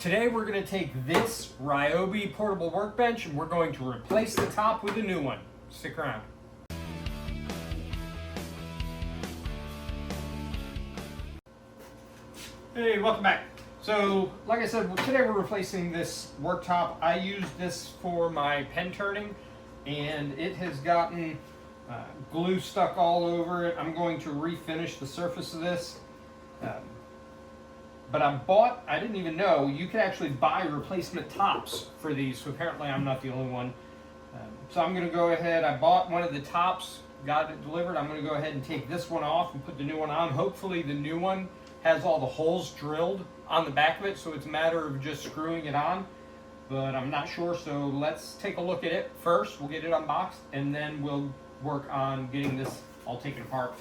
Today we're going to take this Ryobi portable workbench and we're going to replace the top with a new one. Stick around. Hey, welcome back. So, like I said, today we're replacing this worktop. I used this for my pen turning and it has gotten glue stuck all over it. I'm going to refinish the surface of this. But I didn't even know, you could actually buy replacement tops for these, so apparently I'm not the only one. So I'm going to go ahead, I bought one of the tops, got it delivered. I'm going to go ahead and take this one off and put the new one on. Hopefully the new one has all the holes drilled on the back of it, so it's a matter of just screwing it on. But I'm not sure, so let's take a look at it first. We'll get it unboxed, and then we'll work on getting this all taken apart.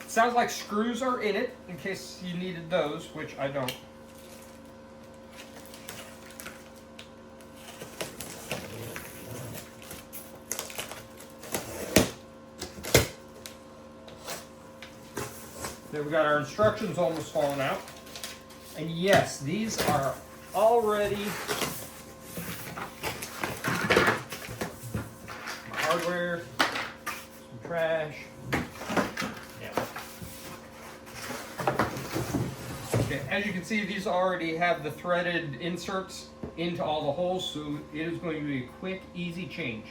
Sounds like screws are in it, in case you needed those, which I don't. There we got our instructions almost falling out. And yes, these are already hardware, some trash. As you can see, these already have the threaded inserts into all the holes, so it is going to be a quick, easy change.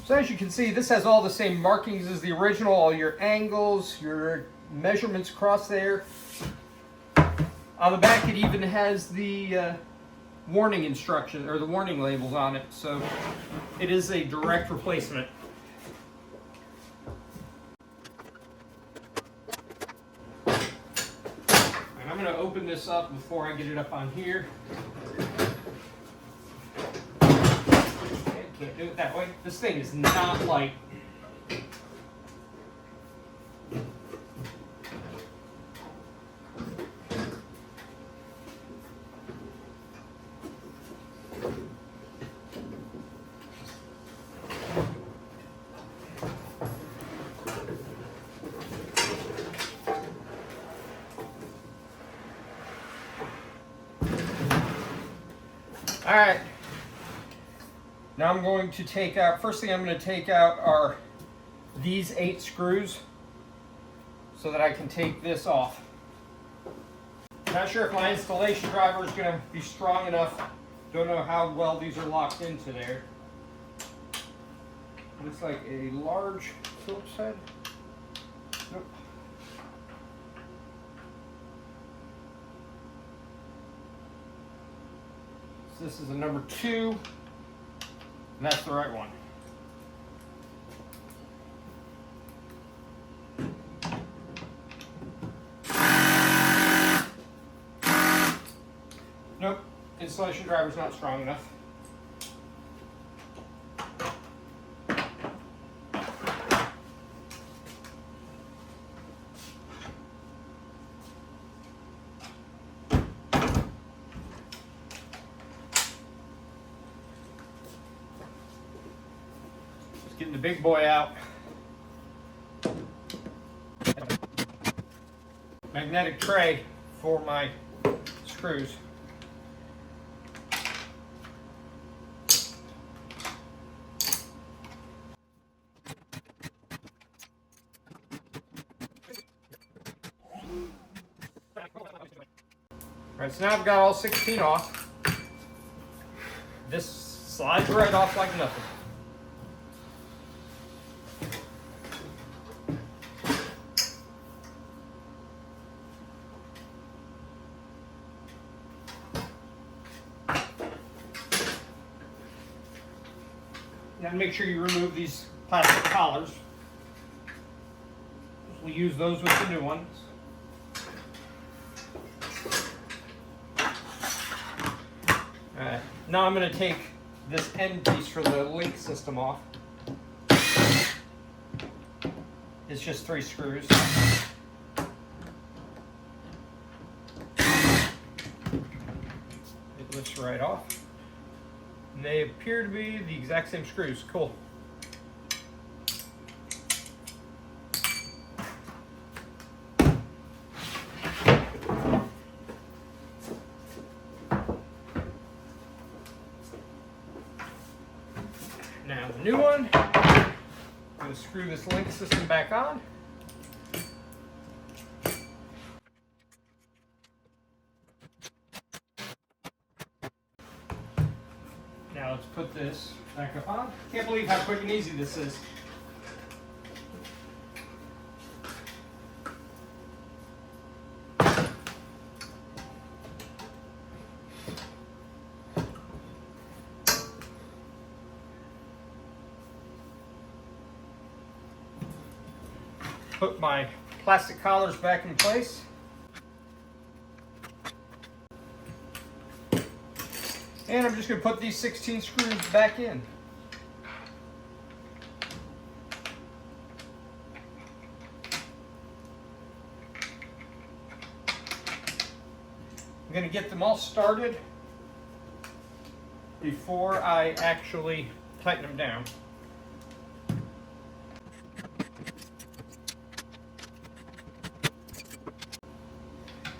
So as you can see, this has all the same markings as the original, all your angles, your measurements across there. On the back, it even has the warning instruction, or the warning labels on it, so it is a direct replacement. And I'm going to open this up before I get it up on here. Okay, can't do it that way. This thing is not light. All right, now I'm going to take out, first thing I'm going to take out are these 8 screws so that I can take this off. Not sure if my installation driver is going to be strong enough. Don't know how well these are locked into there. Looks like a large Phillips head. Nope. This is a number 2, and that's the right one. Nope, installation driver's not strong enough. Getting the big boy out. Magnetic tray for my screws. Alright, so now I've got all 16 off. This slides right off like nothing. And make sure you remove these plastic collars. We'll use those with the new ones. Alright, now I'm going to take this end piece for the link system off. It's just 3 screws. It lifts right off. And they appear to be the exact same screws. Cool. Now the new one, I'm going to screw this link system back on. Now let's put this back up on. Can't believe how quick and easy this is. Put my plastic collars back in place. And I'm just going to put these 16 screws back in. I'm going to get them all started before I actually tighten them down.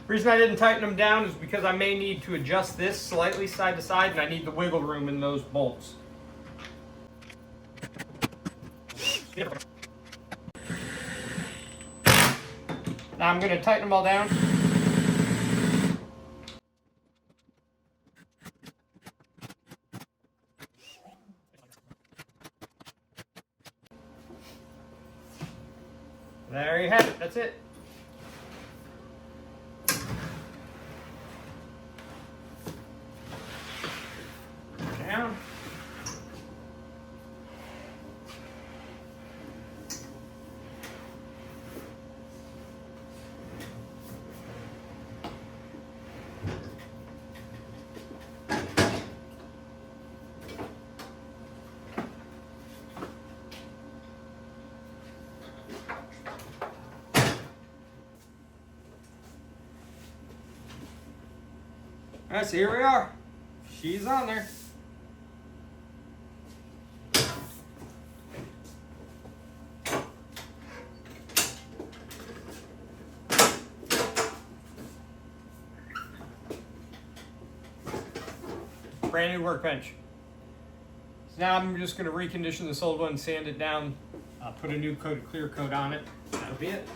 The reason I didn't tighten them down is because I may need to adjust this slightly side to side, and I need the wiggle room in those bolts. Now I'm going to tighten them all down. There you have it. That's it. Down. All right, so here we are. She's on there. Brand new workbench. So now I'm just going to recondition this old one, sand it down, put a new coat of clear coat on it. That'll be it.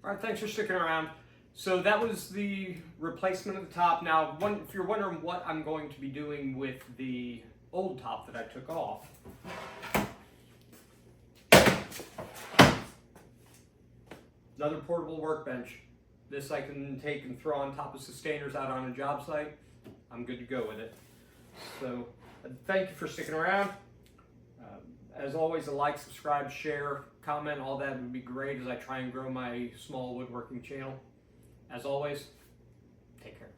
All right, thanks for sticking around. So that was the replacement of the top. Now, if you're wondering what I'm going to be doing with the old top that I took off, another portable workbench. This I can take and throw on top of sustainers out on a job site. I'm good to go with it. So thank you for sticking around. As always, a like, subscribe, share, comment, all that would be great as I try and grow my small woodworking channel. As always, take care.